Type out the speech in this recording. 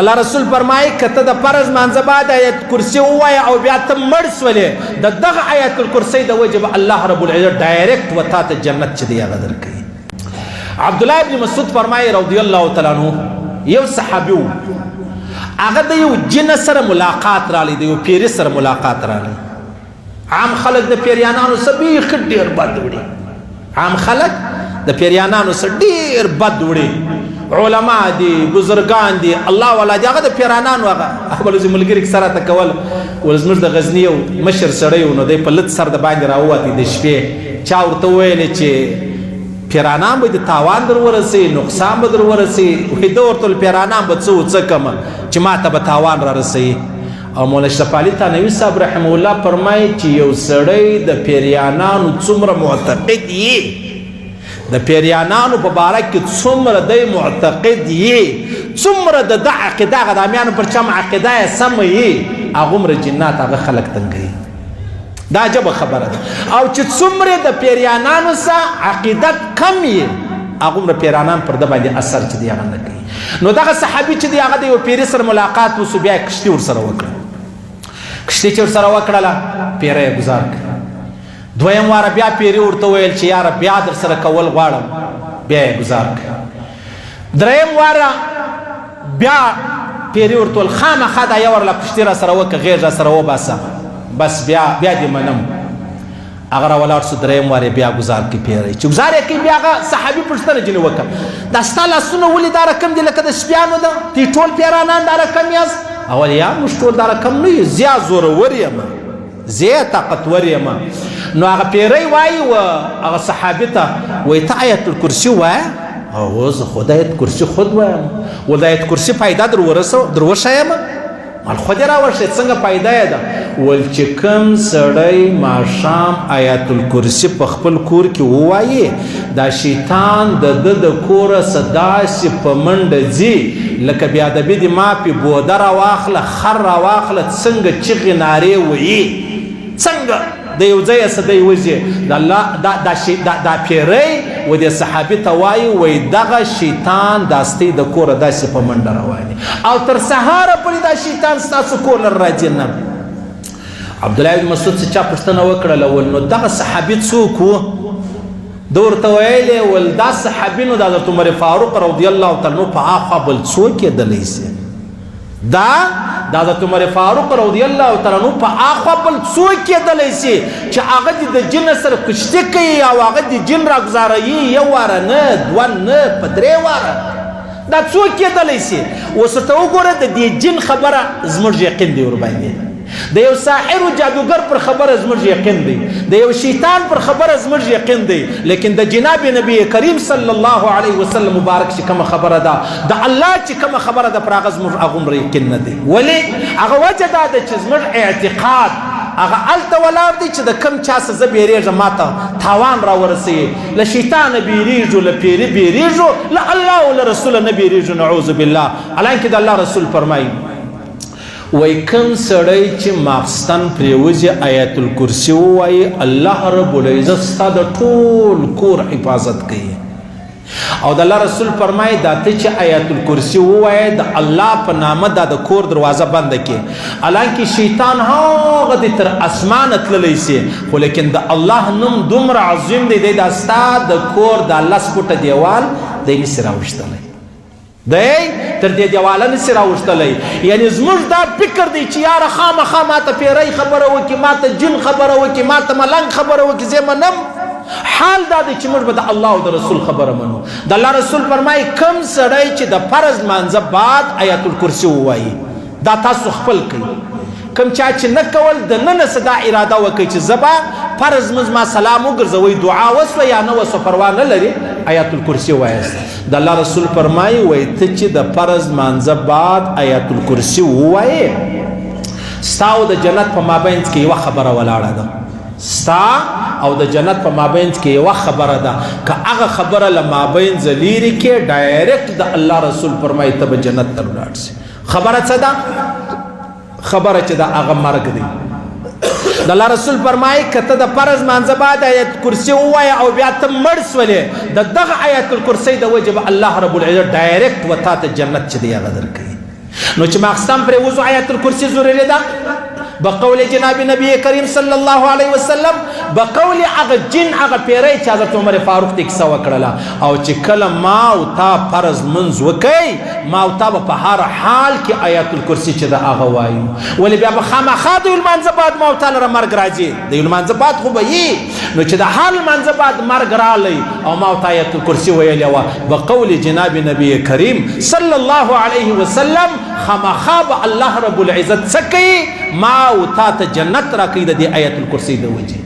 الله رسول فرمایي کته د فرض مانځه بعد آیت کرسی ووایه او بیا ته مړ سولې د دغه آیت الکرسی د وجه به الله رب العزت ډایرکټ و تا ته جنت چې دی هغه درکوي. عبدالله ابن مسعود فرمایي رضی الله تعالی عنه یو صحابي و هغه د یو جن سره ملاقات رالی د یو پیري سره ملاقات رالی. عام خلک د پیریانانو سره بیخ ډېر بد وړي. عام خلک د پیریانانو سره ډېر بد وړي. علما دي بزرگان دي الله والا دي هغه د پیرانانو هغه خپل ملګري سره تکول ول زموږ د غزنی یو مشر سړی نو دی په لت سر د باندې راووتې د شپې چا ورته ویل چې پیرانان به د تاوان در ورسي نقصان به در ورسي وایي ده ورته پیرانان به څه کوم چې ما ته به تاوان را رسوي. او مولا اشرف علي تانوي صاحب رحمه الله فرمایي چې یو سړی د پیریانانو څومره معتقد یي د پیریانانو په باره کې څومره دی معتقد یي څومره د ده عقیده هغه د امیانو پر چم عقیده یې سمه یي هغومره جنات هغه خلک تنګوي. دا عجبه خبره ده. او چې څومره د پیریانانو سره عقیدت کم یي هغومره پیرانان پر ده باندې اثر چې دی هغه نه کوي. نو دغه صحابي چې دی هغه د یو پیري سره ملاقات وسو بیا یې کشتي ورسره وکړه. کشتي چې ورسره وکړله پیره یې ګزار کړه. دویم واره بیا پیري ورته ویل چې یاره بیا در سره کول غواړم بیا یې ګزار کړه. دریم واره بیا پیري ورته ویل خامخا دا یو ورله کشتي را سره وکړه غېږ را سره وباسه بس بیا دې منم. هغه راولاړ سو دریم واره بیا ګزار کړي پیري چې ګزار یې کوي بیا هغه صحابي پوښتنه ځینې وکړه دا ستا لاسونه ولې دا رقم دي لکه د سپیانو ده تی ټول پیرانان دا رقم یاست؟ اول یا موږ ټول دا رقم نه یو زیا زورور یم زیا طاقتور یم. نو هغه پیری وایي و هغه صحابي ته وایي ته آیت الکرسي وایه؟ او زه خو د آیت کرسي خود وایم. و د آیت کرسي پیدا در وښیم مال خو دې راوښیې څنګه پیدا یې ده؟ ول چې کوم سړی ماښام آیت الکرسي په خپل کور کې ووایي دا شیطان د ده د کوره څه داسې په منډه ځي لکه بېادبي دې ما پې بوده راواخله خر راواخله څنګه چغې نارې ویي څنګه د یو ځایه څه دی وځي دا پیری و دې صحابي ته وایي وایي دغه شیطان داستی د کوره داسې په منډه رواني او تر سهاره پورې دا شیطان ستاسو کور لر راځي نه. عبدالله بن مسعود څه چا پوښتنه وکړله ول نو دغه صحابي څوک و؟ ده ورته ویلې ول دا صحابي نو د حضرت عمر فاروق رضی الله تعالی عنه په هاخوا بل څوک کېدلی سي؟ دا د حضرت عمر فاروق رضی الله تعالی عنه په هاخوا بل څوک کېدلی سي چې هغه دې د جن سره کشتي کوي او هغه دې جن راګزاروي یو واره نه دوه نه په درې واره دا څوک کېدلی سي؟ اوس ورته وګوره د دې جن خبره زموږ یقین دی ورباندې د یو ساحر و جادوګر پر خبره زموږ یقین دی د یو شیطان پر خبره زموږ یقین دی لیکن د جناب نبی کریم صلی الله علیه وسلم مبارک چې کومه خبره ده د الله چې کومه خبره ده پر هغه زموږ هغومره یقین نه دی. ولې هغه وجه دا ده چې زموږ اعتقاد هغه هلته ولاړ دی چې د کوم چا څه زه بیریږم ما ته تاوان راورسوي. له شیطانه بیریږو له پیري بیریږو له الله او له رسوله نه بیریږو نعوذ بالله. حالانکې د الله رسول فرمایي وای کوم سړی چې ماخستن پرېوځي آیت الکرسي ووایي الله رب العزت ستا د ټول کور حفاظت کوي. او د الله رسول فرمایي دا ته چې آیت الکرسي ووایي د الله په نامه دا د کور دروازه بنده کړي. حالانکې شیطان هغه دې تر اسمانه تللی سي خو لیکن د الله نوم دومره عظیم دی دی دا ستا د کور دا لس فوټه دیوال دی نسي راوښتلی دی تر دې دیواله نسي راوښتلی. یعنې زموږ دا فکر دی چې یاره خامخا ما ته پیری خبره وکړي ما ته جن خبره وکړي ما ته ملنګ خبره وکړي زه منم. حال دا دی چې موږ به د الله او د رسول خبره منو. د الله رسول فرمایي کوم سړی چې د فرض مانځه بعد آیت الکرسي ووایي دا تاسو خپل کوي. کوم چا چې نه کول د ننه څه دا اراده وکړي چې زه به فرض مونځ ما سلام وګرځوئ دعا وسوه یا نه وسوه پروا نه لري آیت الکرسي ووایاست. د الله رسول فرمایي وایي ته چې د فرض مانځه بعد آیت الکرسي ووایې ستا او د جنت په مابینځ کې یوه خبره ولاړه ده. ستا او د جنت په مابینځ کې یوه خبره ده که هغه خبره له مابینځ لیرې کې ډایرکټ د الله رسول فرمایي ته به جنت ته ولاړ سي. خبره څه ده؟ خبره چې د هغه مرګ دی. د الله رسول فرمایي که ته د فرض مانځه بعد آیت کرسي ووایه او بیا ته مړ سولې د دغه آیت الکرسي د وجه به الله رب العزت ډایرکټ و تا ته جنت چې دی هغه درکوي. نو چې ماخستان پرې وضو آیت الکرسی ضروري ده بقول جناب نبی کریم صلی الله علیه وسلم بقول هغه جن هغه پیری چې حضرت عمر فاروق ته کیسه وکړله او چې کله ما او تا فرض منځ وکئ ما او تا به په هر حال کې آیت الکرسی چې د هغه وایو ولې بیا به خامخا د لمانځه بعد ما او تا لره مرګ راځي د لمانځه بعد خو به یي نو چې د هر لمانځه بعد مرګ رالی او ما او تا آیت الکرسی ویلې وه بقول جناب نبی کریم صلی الله علیه وسلم خامخا به الله رب العزت څه کوي ما او تا ته جنت راکوي د دې آیت الکرسی د وجې